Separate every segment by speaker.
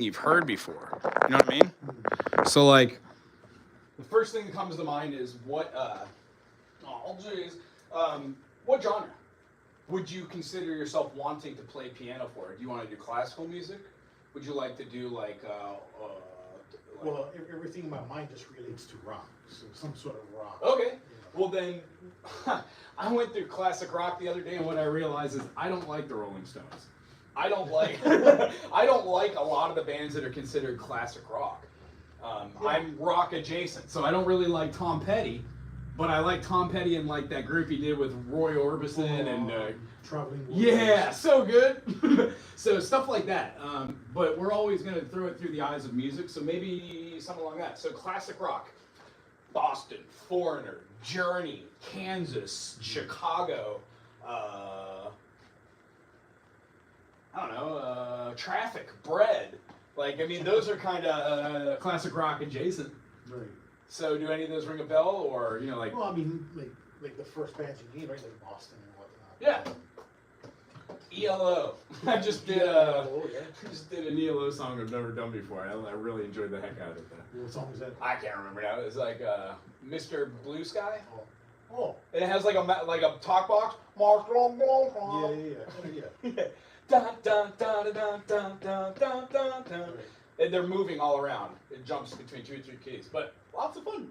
Speaker 1: you've heard before. You know what I mean? So like, the first thing that comes to mind is what genre would you consider yourself wanting to play piano for? Do you want to do classical music? Would you like to do
Speaker 2: well, everything in my mind just relates to rock, so some sort of rock.
Speaker 1: Okay.
Speaker 2: You know.
Speaker 1: Well then, I went through classic rock the other day, and what I realized is I don't like the Rolling Stones. I don't like I don't like a lot of the bands that are considered classic rock. I'm rock adjacent, so I don't really like Tom Petty, but I like Tom Petty and like that group he did with Roy Orbison and
Speaker 2: Traveling.
Speaker 1: yeah, so good. So stuff like that. But we're always going to throw it through the eyes of music, so maybe something along that. So classic rock, Boston, Foreigner, Journey, Kansas, Chicago. I don't know, Traffic, Bread. Like, I mean, those are kind of classic rock adjacent.
Speaker 2: Right.
Speaker 1: So, do any of those ring a bell, or like?
Speaker 2: Well, I mean, like the first bands you need, right? Like Boston and whatnot.
Speaker 1: Yeah. ELO. I just did an ELO song I've never done before. I really enjoyed the heck out of it.
Speaker 2: What song is that?
Speaker 1: I can't remember now. It's like Mr. Blue Sky.
Speaker 2: Oh.
Speaker 1: And it has like a talk box.
Speaker 2: Yeah.
Speaker 1: Dun, dun, dun, dun, dun, dun, dun, dun, dun. And they're moving all around. It jumps between 2 or 3 keys, but lots of fun.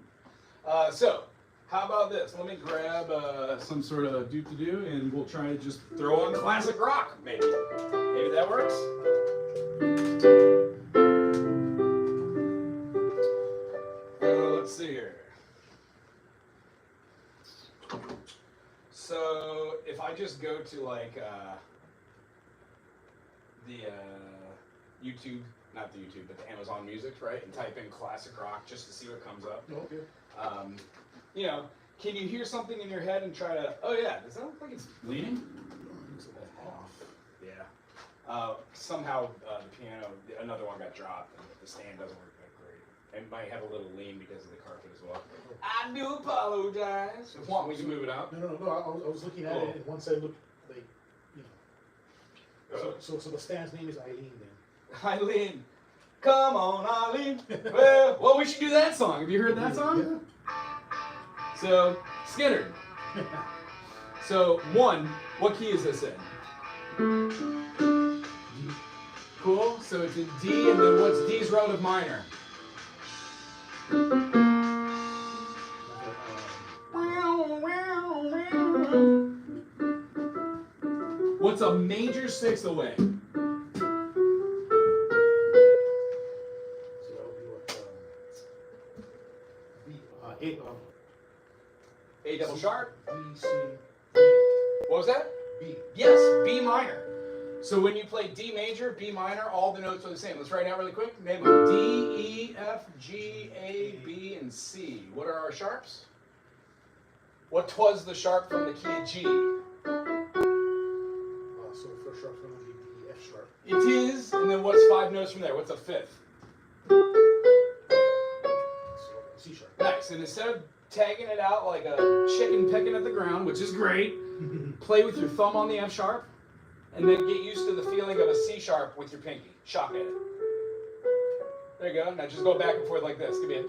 Speaker 1: So, how about this? Let me grab some sort of do-to-do, and we'll try to just throw on classic rock, maybe. Maybe that works. Let's see here. So, if I just go to like the YouTube, not the YouTube, but the Amazon Music, right, and type in classic rock just to see what comes up.
Speaker 2: Okay.
Speaker 1: Can you hear something in your head and try to? Oh yeah, does that look like it's bleeding?
Speaker 2: It's a little off.
Speaker 1: Yeah. Somehow the piano, another one got dropped, and the stand doesn't work that great. It might have a little lean because of the carpet as well. I do apologize. If you want me to move it out?
Speaker 2: No. I was looking at it, and once I looked, like, So the stand's name is Eileen then.
Speaker 1: Eileen. Come on, Eileen. Well, we should do that song. Have you heard that song?
Speaker 2: Yeah.
Speaker 1: So, Skinner. So, 1, what key is this in?
Speaker 2: D.
Speaker 1: Cool. So it's in D, and then what's D's relative minor? What's a major 6th away? A double sharp.
Speaker 2: B, C,
Speaker 1: What was that?
Speaker 2: B.
Speaker 1: Yes, B minor. So when you play D major, B minor, all the notes are the same. Let's write it out really quick. Name them: D, E, F, G, A, B, and C. What are our sharps? What was the sharp from the key of G?
Speaker 2: So first sharp going to be D, F sharp.
Speaker 1: It is, and then what's 5 notes from there? What's a 5th?
Speaker 2: So C sharp.
Speaker 1: Nice. And instead of tagging it out like a chicken pecking at the ground, which is great, play with your thumb on the F sharp, and then get used to the feeling of a C sharp with your pinky. Shock at it. There you go. Now just go back and forth like this. Give me a.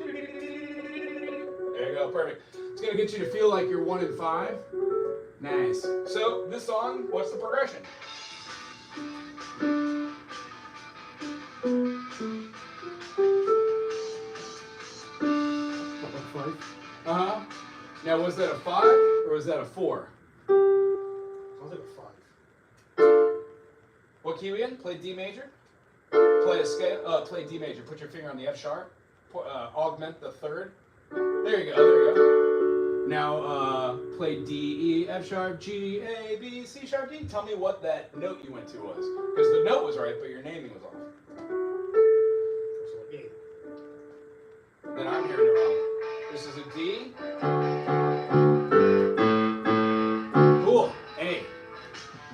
Speaker 1: There you go. Perfect. It's going to get you to feel like you're 1 and 5. Nice. So this song, what's the progression? Now, was that a 5 or was that a 4?
Speaker 2: Sounds like a 5.
Speaker 1: What key we in? Play D major. Play a scale. Play D major. Put your finger on the F sharp. Augment the 3rd. There you go. There you go. Now play D, E, F sharp, G, A, B, C sharp, D. Tell me what that note you went to was, because the note was right, but your naming was off.
Speaker 2: So A.
Speaker 1: Then I'm hearing it wrong. This is a D. Cool. A.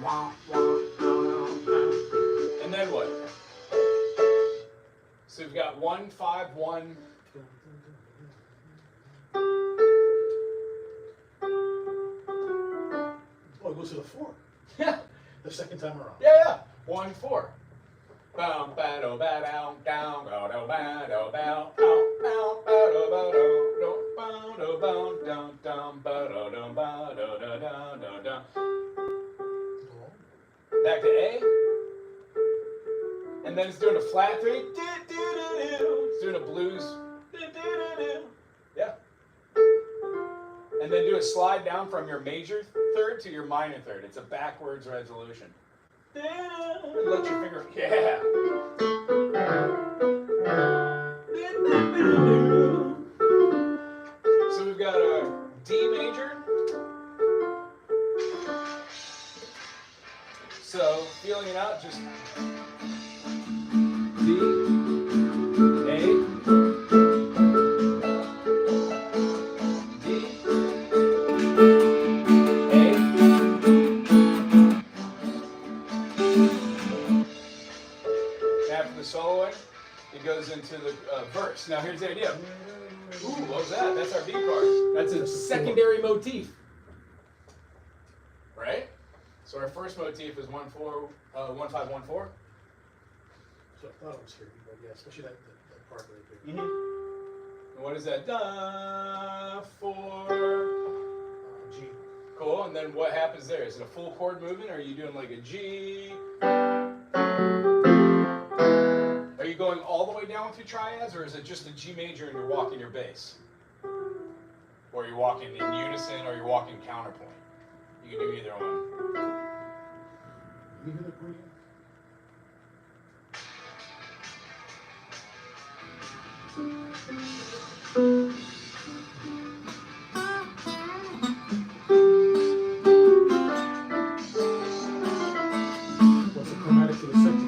Speaker 1: Wah, wah, wah, wah. And then what? So we've got 1, 5, 1.
Speaker 2: Oh, it goes to the 4.
Speaker 1: Yeah.
Speaker 2: The second time around.
Speaker 1: Yeah. 1, 4. Bow, ba, do, ba, down, down, bow, do, ba, do, bow, back to A, and then it's doing a flat 3. It's doing a blues. Yeah. And then do a slide down from your major third to your minor third. It's a backwards resolution. Let your finger. Yeah. So we've got a D major. So feeling it out, just D, A, D, A. After the soloing, it goes into the verse. Now here's the idea. Ooh, what was that? That's our B part. That's a secondary motif. Right? So our first motif is 1-4, 1-5-1-4.
Speaker 2: So I thought it was here, but yeah, especially that part right there.
Speaker 1: And what is that? Da, 4.
Speaker 2: G.
Speaker 1: Cool. And then what happens there? Is it a full chord movement, or are you doing like a G? Are you going all the way down with your triads, or is it just a G major and you're walking your bass? Or you're walking in unison, or you're walking counterpoint? You can do either one.
Speaker 2: You hear the chord again? What's the chromatic for the second?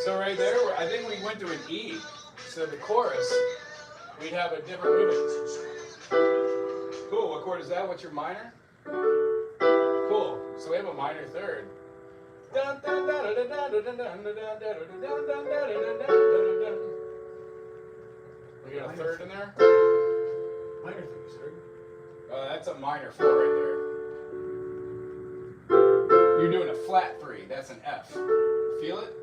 Speaker 1: So right there, I think we went to an E. So the chorus, we'd have a different movement. Cool. What chord is that? What's your minor? Cool. So we have a minor third. We got a third in there.
Speaker 2: Minor third, sir.
Speaker 1: That's a minor 4 right there. You're doing a flat 3. That's an F. Feel it?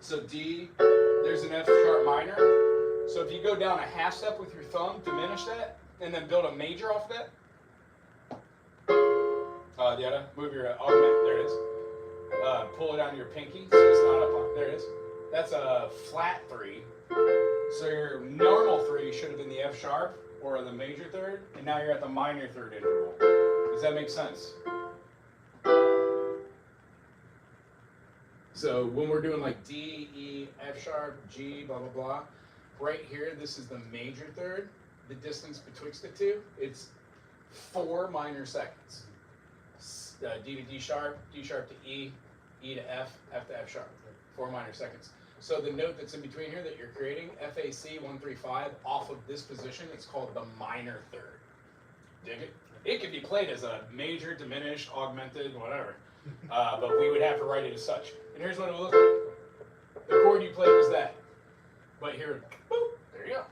Speaker 1: So D, there's an F sharp minor. So if you go down a half step with your thumb, diminish that, and then build a major off that. The other, move your augment, there it is. Pull it onto your pinky, so it's not up on, there it is. That's a flat 3. So your normal 3 should have been the F sharp or the major third, and now you're at the minor third interval. Does that make sense? So when we're doing like D, E, F sharp, G, blah, blah, blah, right here, this is the major third. The distance betwixt the two, it's 4 minor seconds. D to D sharp to E, E to F, F to F sharp, 4 minor seconds. So the note that's in between here that you're creating, FAC 135, off of this position, it's called the minor third. Dig it? It could be played as a major, diminished, augmented, whatever. But we would have to write it as such. And here's what it would look like. The chord you played was that. But here, boop, there you go.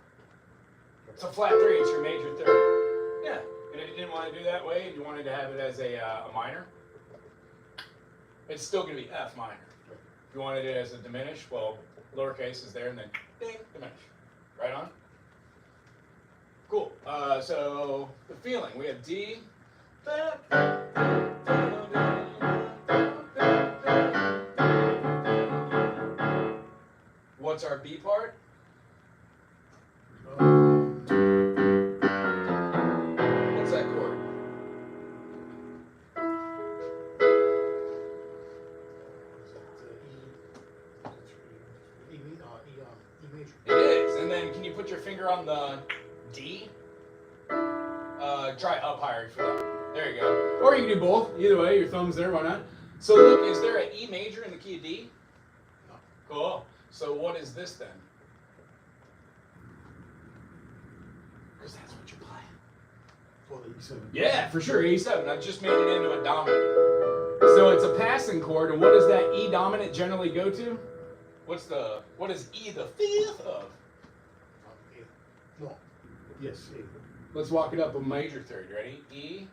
Speaker 1: It's a flat 3, it's your major third. Yeah. And if you didn't want to do that way, and you wanted to have it as a minor, it's still going to be F minor. If you wanted it as a diminish, well, lowercase is there, and then ding, diminish. Right on? Cool. So the feeling, we have D. What's our B part? What's that chord?
Speaker 2: E major.
Speaker 1: It is. And then can you put your finger on the D? Try up higher for that. There you go. Or you can do both. Either way, your thumb's there, why not? So look, is there an E major in the key of D?
Speaker 2: No.
Speaker 1: Cool. So what is this then? Because that's what you're playing.
Speaker 2: call it E7.
Speaker 1: Yeah, for sure, E7. I just made it into a dominant. So it's a passing chord, and what does that E dominant generally go to? What is E the fifth of?
Speaker 2: A. No. Yes, A.
Speaker 1: Let's walk it up a major third. Ready? E,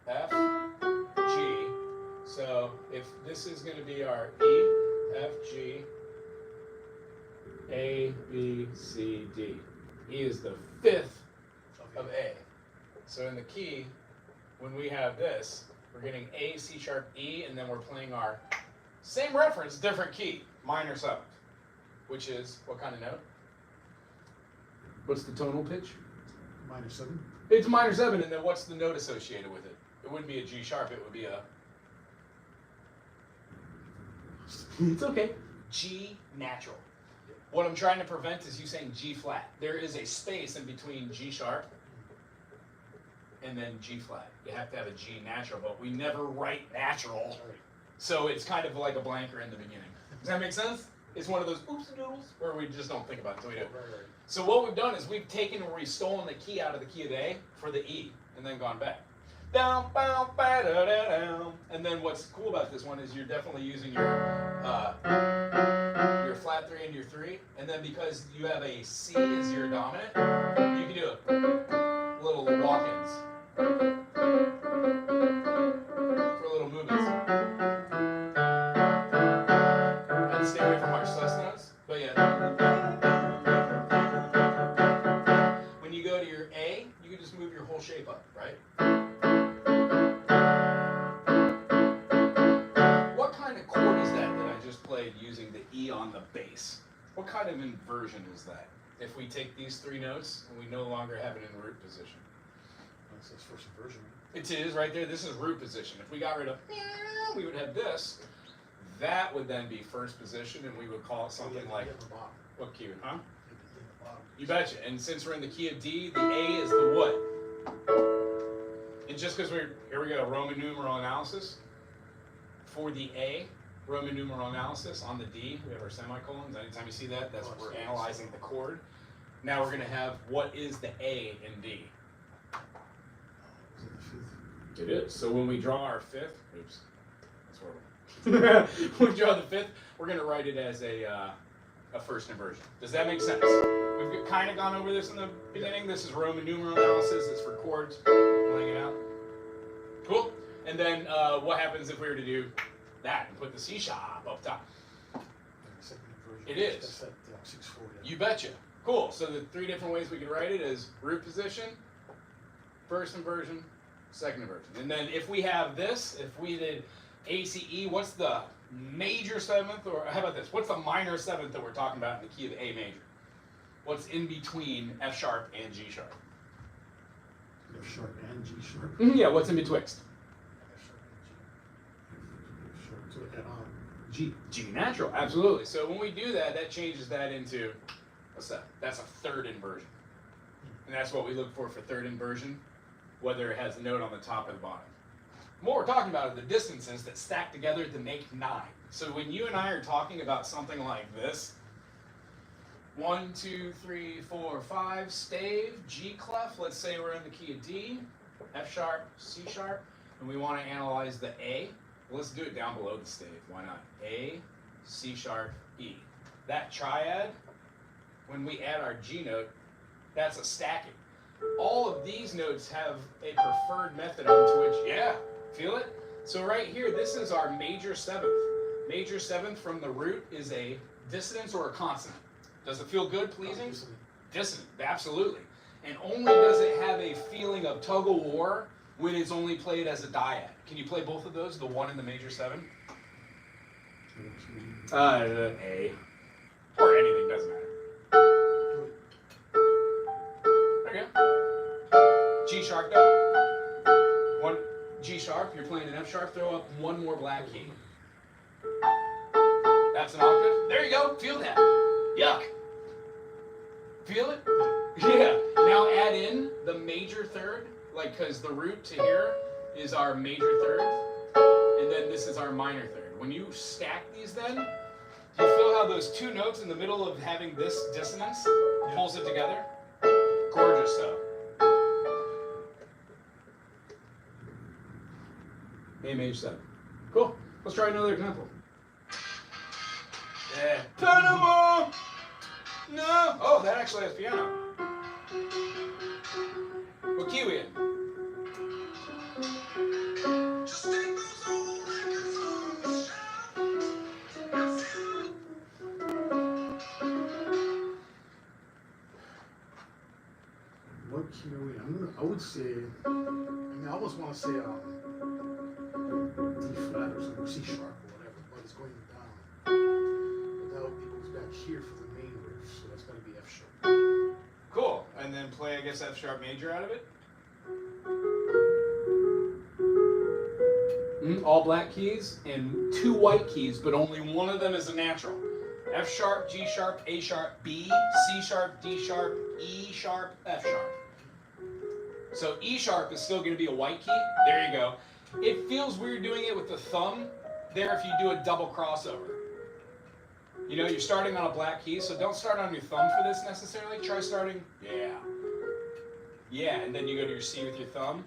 Speaker 1: F, G. So if this is going to be our E, F, G, A, B, C, D. E is the fifth of A. So in the key, when we have this, we're getting A, C sharp, E, and then we're playing our same reference, different key, minor seventh, which is what kind of note? What's the tonal pitch?
Speaker 2: Minor 7.
Speaker 1: It's a minor 7, and then what's the note associated with it? It wouldn't be a G sharp, it would be a... It's okay. G natural. What I'm trying to prevent is you saying G flat. There is a space in between G sharp and then G flat. You have to have a G natural, but we never write natural. So it's kind of like a blanker in the beginning. Does that make sense? It's one of those oops and doodles where we just don't think about it until we do.
Speaker 2: Right.
Speaker 1: So what we've done is we've taken and we've stolen the key out of the key of A for the E and then gone back. Down, down, ba, da, da, down. And then what's cool about this one is you're definitely using your flat 3 and your 3. And then because you have a C as your dominant, you can do a little walk-ins for little movements. And stay away from our sus notes. But yeah. When you go to your A, you can just move your whole shape up, right? What kind of chord is that I just played using the E on the bass? What kind of inversion is that? If we take these 3 notes and we no longer have it in root position.
Speaker 2: That's his first inversion.
Speaker 1: It is right there. This is root position. If we got rid of, we would have this. That would then be first position, and we would call it something like, what key? Huh? You betcha. And since we're in the key of D, the A is the what? And just because here we go, Roman numeral analysis. For the A, Roman numeral analysis, on the D, we have our semicolons. Anytime you see that, that's what we're analyzing the chord. Now we're going to have what is the A in D. It is. So when we draw our fifth, oops, that's horrible. When we draw the fifth, we're going to write it as a first inversion. Does that make sense? We've kind of gone over this in the beginning. This is Roman numeral analysis. It's for chords. Laying it out. Cool. And then what happens if we were to do that and put the C sharp up top? It is.
Speaker 2: That's that 6/4.
Speaker 1: You betcha. Cool. So the 3 different ways we could write it is root position, first inversion, second inversion. And then if we have this, if we did ACE, what's the major 7th, or how about this? What's the minor 7th that we're talking about in the key of A major? What's in between F sharp and G sharp?
Speaker 2: F sharp and G sharp.
Speaker 1: Yeah, what's in betwixt?
Speaker 2: G.
Speaker 1: G natural, absolutely. So when we do that, that changes that into, what's that? That's a third inversion. And that's what we look for third inversion, whether it has a note on the top or the bottom. What we're talking about are the distances that stack together to make 9. So when you and I are talking about something like this, 1, 2, 3, 4, 5, stave, G clef, let's say we're in the key of D, F sharp, C sharp, and we want to analyze the A. Well, let's do it down below the stave. Why not? A, C sharp, E. That triad, when we add our G note, that's a stacking. All of these notes have a preferred method onto which, yeah, feel it? So right here, this is our major 7th. Major 7th from the root is a dissonance or a consonant. Does it feel good, pleasing? Dissonant, absolutely. And only does it have a feeling of tug of war when it's only played as a dyad. Can you play both of those, the 1 and the major 7? The A. Or anything, doesn't matter. Okay. G sharp up. 1 G sharp, you're playing an F sharp, throw up 1 more black key. That's an octave. There you go, feel that. Yuck. Feel it? Yeah. Now add in the major 3rd, like, because the root to here is our major 3rd, and then this is our minor 3rd. When you stack these then, do you feel how those 2 notes in the middle of having this dissonance pulls it together? Gorgeous stuff. A major 7. Cool. Let's try another example. Yeah. Panama! No! Oh, that actually has piano. What key we in?
Speaker 2: What key are we in? I would say, I almost want to say D flat or something, or C sharp or whatever, but it's going down. But that it goes back here for the main riff, so that's got to be F sharp.
Speaker 1: Cool. And then play, I guess, F sharp major out of it. All black keys and 2 white keys, but only one of them is a natural. F sharp, G sharp, A sharp, B, C sharp, D sharp, E sharp, F sharp. So E sharp is still going to be a white key. There you go. It feels weird doing it with the thumb there if you do a double crossover. You know, you're starting on a black key, so don't start on your thumb for this necessarily. Try starting, yeah, and then you go to your C with your thumb.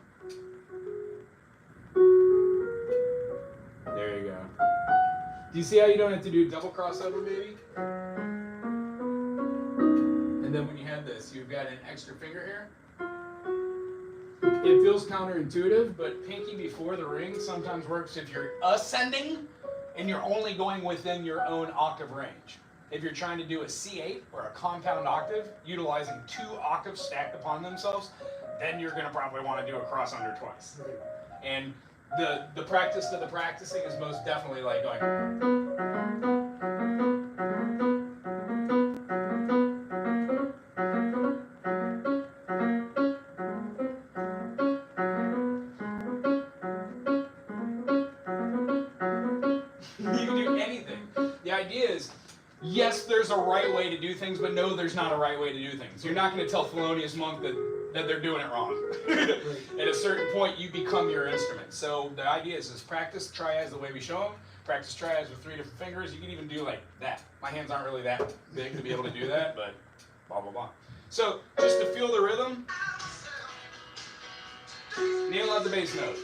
Speaker 1: There you go. Do you see how you don't have to do double crossover, baby? And then when you have this, you've got an extra finger here. It feels counterintuitive, but pinky before the ring sometimes works if you're ascending and you're only going within your own octave range. If you're trying to do a C8 or a compound octave, utilizing 2 octaves stacked upon themselves, then you're going to probably want to do a cross under twice. And the practice to the practicing is most definitely like going. You can do anything. The idea is, yes, there's a right way to do things, but no, there's not a right way to do things. You're not going to tell Thelonious Monk that they're doing it wrong. At a certain point, you become your instrument. So the idea is practice triads the way we show them. Practice triads with 3 different fingers. You can even do like that. My hands aren't really that big to be able to do that, but blah, blah, blah. So just to feel the rhythm, nail out the bass note.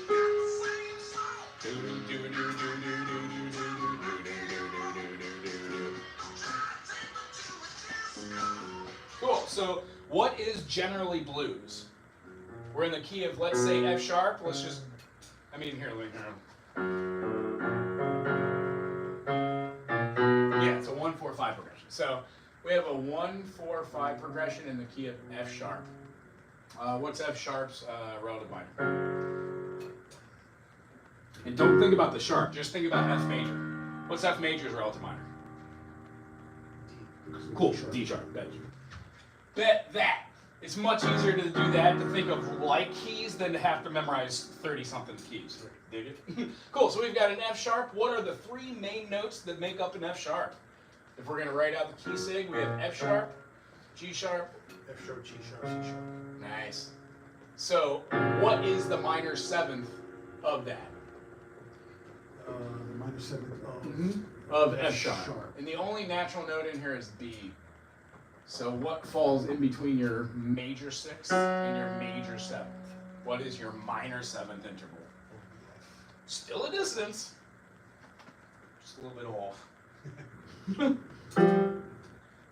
Speaker 1: Cool. So what is generally blues? We're in the key of, let's say, F sharp. Let's just, here. Yeah, it's a 1-4-5 progression. So we have a 1-4-5 progression in the key of F sharp. What's F sharp's relative minor? And don't think about the sharp, just think about F major. What's F major's relative minor? Cool, D sharp. Bet that. It's much easier to do that, to think of like keys, than to have to memorize 30-something keys. Dig it? Cool, so we've got an F sharp. What are the 3 main notes that make up an F sharp? If we're going to write out the key sig, we have F sharp, G sharp,
Speaker 2: F sharp, G sharp, C sharp.
Speaker 1: Nice. So, what is the minor 7th of that?
Speaker 2: The minor 7th
Speaker 1: of F sharp. And the only natural note in here is B. So what falls in between your major 6th and your major 7th? What is your minor 7th interval? Still a distance. Just a little bit off.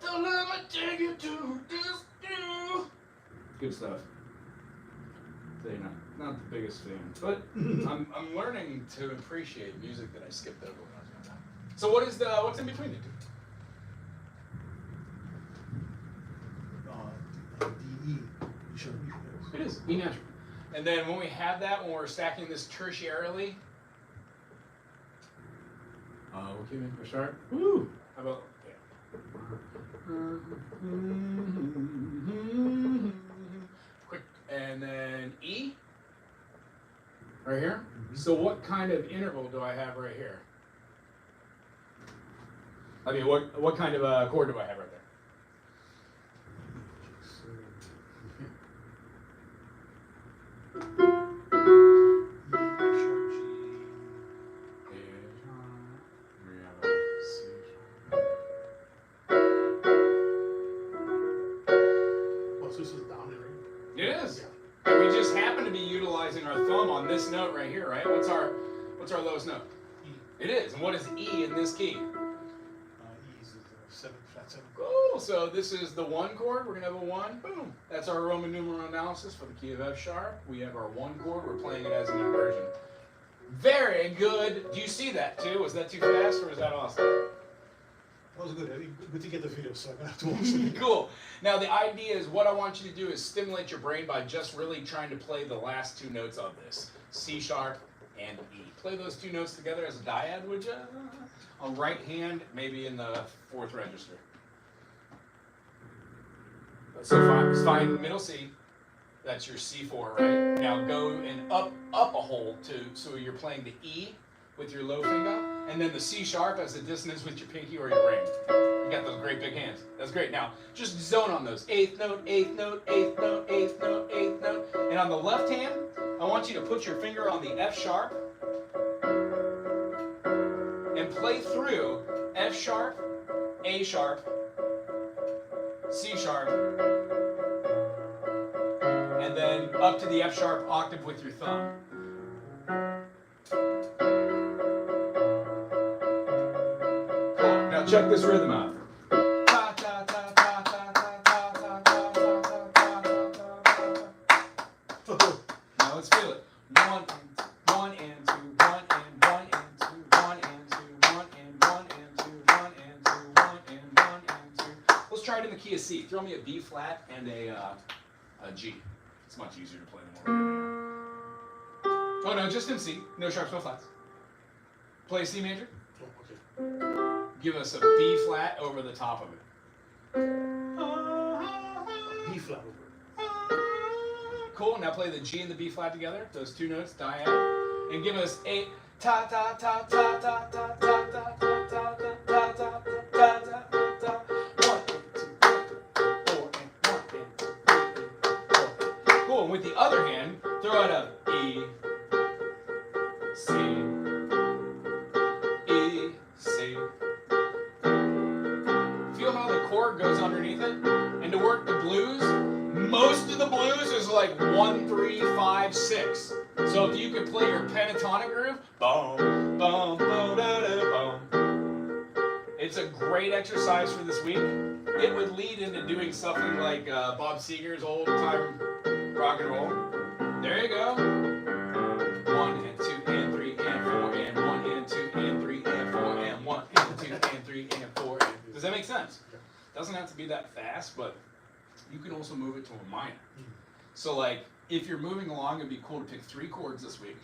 Speaker 1: Don't let me take you to this. Good stuff. So you're not the biggest fan, but I'm learning to appreciate music that I skipped over when I was young. So what's in between the 2?
Speaker 2: D, E. Sharp, E.
Speaker 1: It is E natural. And then when we have that, when we're stacking this tertiarily, what came in for sharp? Woo! How about quick, and then E right here. So what kind of interval do I have right here? What kind of chord do I have right there? It is. And we just happen to be utilizing our thumb on this note right here, right? What's our lowest note?
Speaker 2: E.
Speaker 1: It is. And what is E in this key?
Speaker 2: E is a 7, flat 7.
Speaker 1: Cool. So this is the 1 chord. We're going to have a 1. Boom. That's our Roman numeral analysis for the key of F sharp. We have our 1 chord. We're playing it as an inversion. Very good. Do you see that too? Was that too fast or was that awesome?
Speaker 2: That was good. Good to get the video, so I got to watch it.
Speaker 1: Cool. Now the idea is what I want you to do is stimulate your brain by just really trying to play the last 2 notes of this. C sharp and E. Play those 2 notes together as a dyad, would you? On right hand, maybe in the 4th register. So find middle C. That's your C4, right? Now go and up a whole so you're playing the E with your low finger, and then the C sharp as a dissonance with your pinky or your ring. You got those great big hands. That's great. Now, just zone on those. 8th note, 8th note, 8th note, 8th note, 8th note. And on the left hand, I want you to put your finger on the F sharp and play through F sharp, A sharp, C sharp, and then up to the F sharp octave with your thumb. Check this rhythm out. Now let's feel it. 1 and 2, 1 and 2, 1 and 1 and 2, 1 and 2, 1 and 1 and 2, 1 and 2, 1 and 1 and 2. Let's try it in the key of C. Throw me a B flat and a G. It's much easier to play than what we're doing. Oh no, just in C. No sharps, no flats. Play C major.
Speaker 2: Oh, okay.
Speaker 1: Give us a B flat over the top of it.
Speaker 2: B flat over it.
Speaker 1: Cool. Now play the G and the B flat together. Those 2 notes, dyad, and give us a ta ta ta ta ta ta ta ta ta ta ta ta ta ta. 1 and 2, 4 and 1 and 2, 3 and 4. Cool. And with the other hand, throw out a E, C, E, C. Feel how the chord goes underneath it? And to work the blues, most of the blues is like 1, 3, 5, 6. So if you could play your pentatonic groove, boom, boom, boom, da, da, boom. It's a great exercise for this week. It would lead into doing something like Bob Seger's old time rock and roll. There you go. 1 and 2 and 3 and 4 and 1 and 2 and 3 and 4 and 1 and 2 and 3 and 4 and... Does that make sense? Doesn't have to be that fast, but you can also move it to a minor. So like, if you're moving along, it'd be cool to pick 3 chords this week.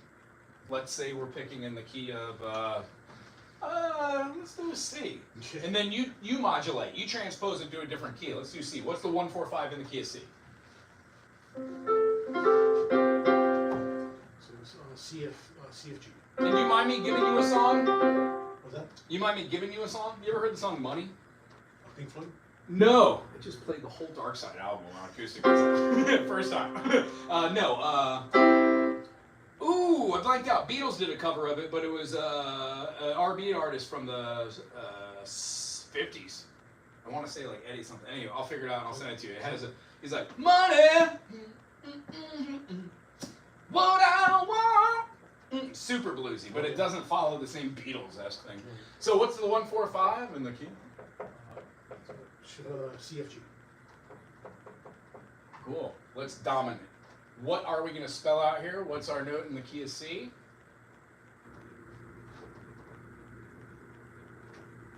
Speaker 1: Let's say we're picking in the key of, let's do a C. And then you modulate, you transpose it to a different key. Let's do C. What's the 1, 4, 5 in the key of C?
Speaker 2: So it's CFG.
Speaker 1: And do you mind me giving you a song?
Speaker 2: What's that?
Speaker 1: You mind me giving you a song? You ever heard the song Money?
Speaker 2: Pink Floyd?
Speaker 1: No. I just played the whole Dark Side album on acoustic guitar. First time. Ooh, I blanked out. Beatles did a cover of it, but it was an R&B artist from the 50s. I want to say like Eddie something. Anyway, I'll figure it out and I'll send it to you. It has he's like, money, what I want. Super bluesy, but it doesn't follow the same Beatles-esque thing. So what's the 1, 4, 5 in the key?
Speaker 2: CFG.
Speaker 1: Cool. Let's dominate. What are we going to spell out here? What's our note in the key of C?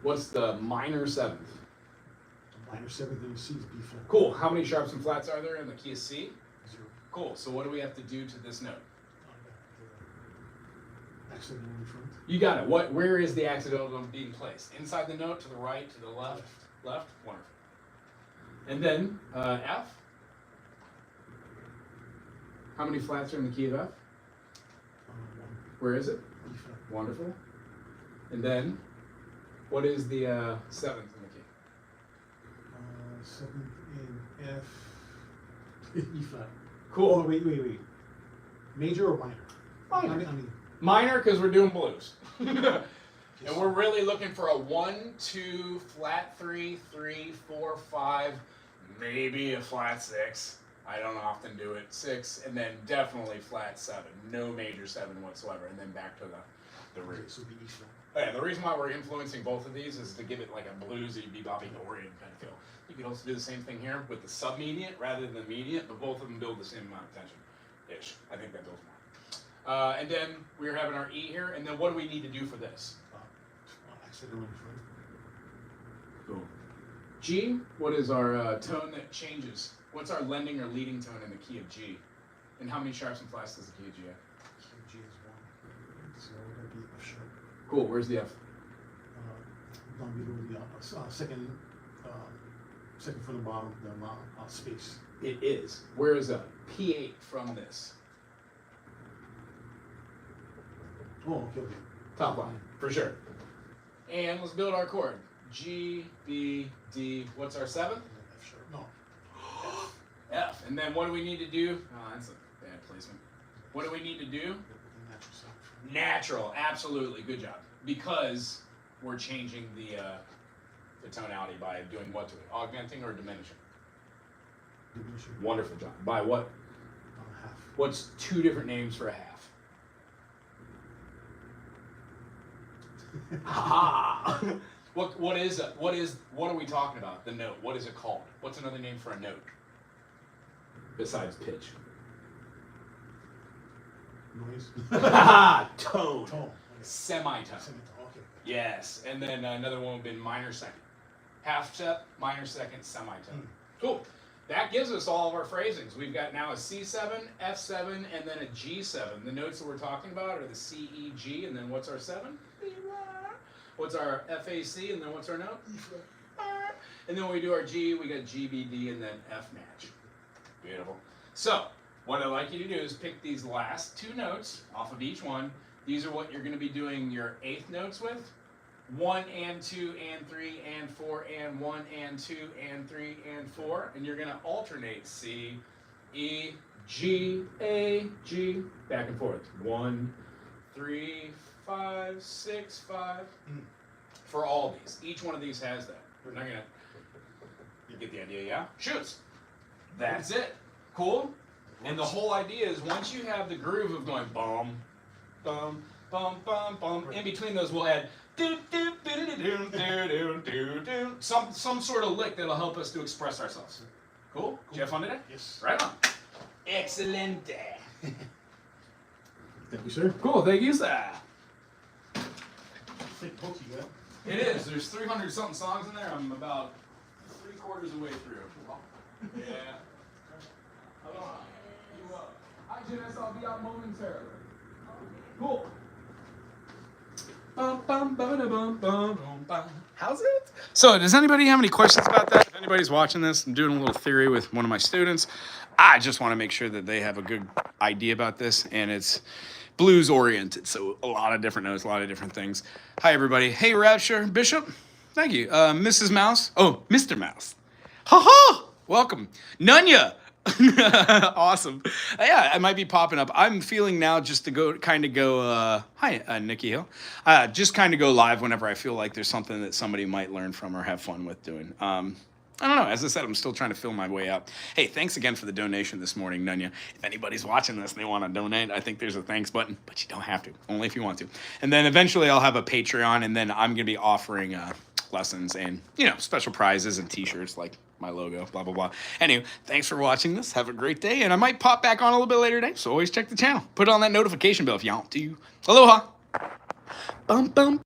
Speaker 1: What's the minor 7th?
Speaker 2: The minor 7th in the C is B flat.
Speaker 1: Cool. How many sharps and flats are there in the key of C?
Speaker 2: 0.
Speaker 1: Cool. So what do we have to do to this note?
Speaker 2: Accidental in front.
Speaker 1: You got it. Where is the accidental being placed? Inside the note, to the right, to the left? Left? Wonderful. And then F? How many flats are in the key of F?
Speaker 2: 1.
Speaker 1: Where is it?
Speaker 2: B flat.
Speaker 1: Wonderful. And then, what is the 7th in the key?
Speaker 2: 7th in F. E flat.
Speaker 1: Cool.
Speaker 2: Oh, wait. Major or minor?
Speaker 1: Minor.
Speaker 2: I mean,
Speaker 1: Minor, because we're doing blues. And we're really looking for a 1, 2, flat 3, 3, 4, 5, maybe a flat 6. I don't often do it. 6, and then definitely flat 7. No major 7 whatsoever. And then back to the the root.
Speaker 2: Okay, so it'd be E flat.
Speaker 1: Oh, yeah, the reason why we're influencing both of these is to give it like a bluesy, beboppy Dorian kind of feel. You could also do the same thing here with the submediate rather than the immediate, but both of them build the same amount of tension-ish. I think that builds more. And then we're having our E here, and then what do we need to do for this?
Speaker 2: I said it already, right?
Speaker 1: Cool. G, what is our tone that changes? What's our lending or leading tone in the key of G? And how many sharps and flats does the key of G have?
Speaker 2: Key of G is 1. So that'd be F sharp.
Speaker 1: Cool, where's the F?
Speaker 2: Down below the second from the bottom, the space.
Speaker 1: It is. Where is a P8 from this?
Speaker 2: Oh, okay.
Speaker 1: Top line, for sure. And let's build our chord. G, B, D. What's our 7th?
Speaker 2: F sharp. No.
Speaker 1: F. And then what do we need to do? Oh, that's a bad placement. What do we need to do?
Speaker 2: Natural sound.
Speaker 1: Natural, absolutely. Good job. Because we're changing the tonality by doing what to it? Augmenting or diminishing?
Speaker 2: Diminishing.
Speaker 1: Wonderful job. By what?
Speaker 2: Half.
Speaker 1: What's 2 different names for a half? Ha! What are we talking about? The note. What is it called? What's another name for a note? Besides pitch.
Speaker 2: Noise.
Speaker 1: Tone.
Speaker 2: Tone.
Speaker 1: Semitone.
Speaker 2: Semitone. Okay.
Speaker 1: Yes. And then another one would have been minor second. Half step, minor second, semitone. Cool. That gives us all of our phrasings. We've got now a C7, F7, and then a G7. The notes that we're talking about are the C, E, G, and then what's our 7? What's our FAC, and then what's our note? And then when we do our G, we got G, B, D, and then F match. Beautiful. So, what I'd like you to do is pick these last 2 notes off of each one. These are what you're going to be doing your 8th notes with. 1 and 2 and 3 and 4 and 1 and 2 and 3 and 4. And you're going to alternate C, E, G, A, G, back and forth. 1, 3, 5, 6, 5. For all these. Each one of these has that. We're not going to... You get the idea, yeah? Shoots. That's it. Cool? And the whole idea is once you have the groove of going bum, bum, bum, bum, bum, in between those we'll add some sort of lick that'll help us to express ourselves. Cool? Did you have fun today?
Speaker 2: Yes.
Speaker 1: Right on. Excellent.
Speaker 2: Thank you, sir.
Speaker 1: Cool, thank you, sir.
Speaker 2: Thick book you got.
Speaker 1: It is. There's 300 something songs in there. I'm about 3/4 of the way through. Yeah. Aloha. You up. Hi, Janice. I'll be out momentarily. Cool. How's it? So, does anybody have any questions about that? If anybody's watching this, I'm doing a little theory with one of my students. I just want to make sure that they have a good idea about this, and it's blues oriented. So, a lot of different notes, a lot of different things. Hi, everybody. Hey, Rapture Bishop. Thank you. Mrs. Mouse. Oh, Mr. Mouse. Ha ha! Welcome. Nunya. Awesome. Yeah, it might be popping up. I'm feeling now just to go hi, Nikki Hill. Just kind of go live whenever I feel like there's something that somebody might learn from or have fun with doing. I don't know. As I said, I'm still trying to fill my way out. Hey, thanks again for the donation this morning, Nunya. If anybody's watching this and they want to donate, I think there's a thanks button, but you don't have to. Only if you want to. And then eventually I'll have a Patreon, and then I'm going to be offering lessons and, special prizes and t-shirts like my logo, blah, blah, blah. Anyway, thanks for watching this. Have a great day, and I might pop back on a little bit later today, so always check the channel. Put on that notification bell if you want to. Aloha. Bum, bum.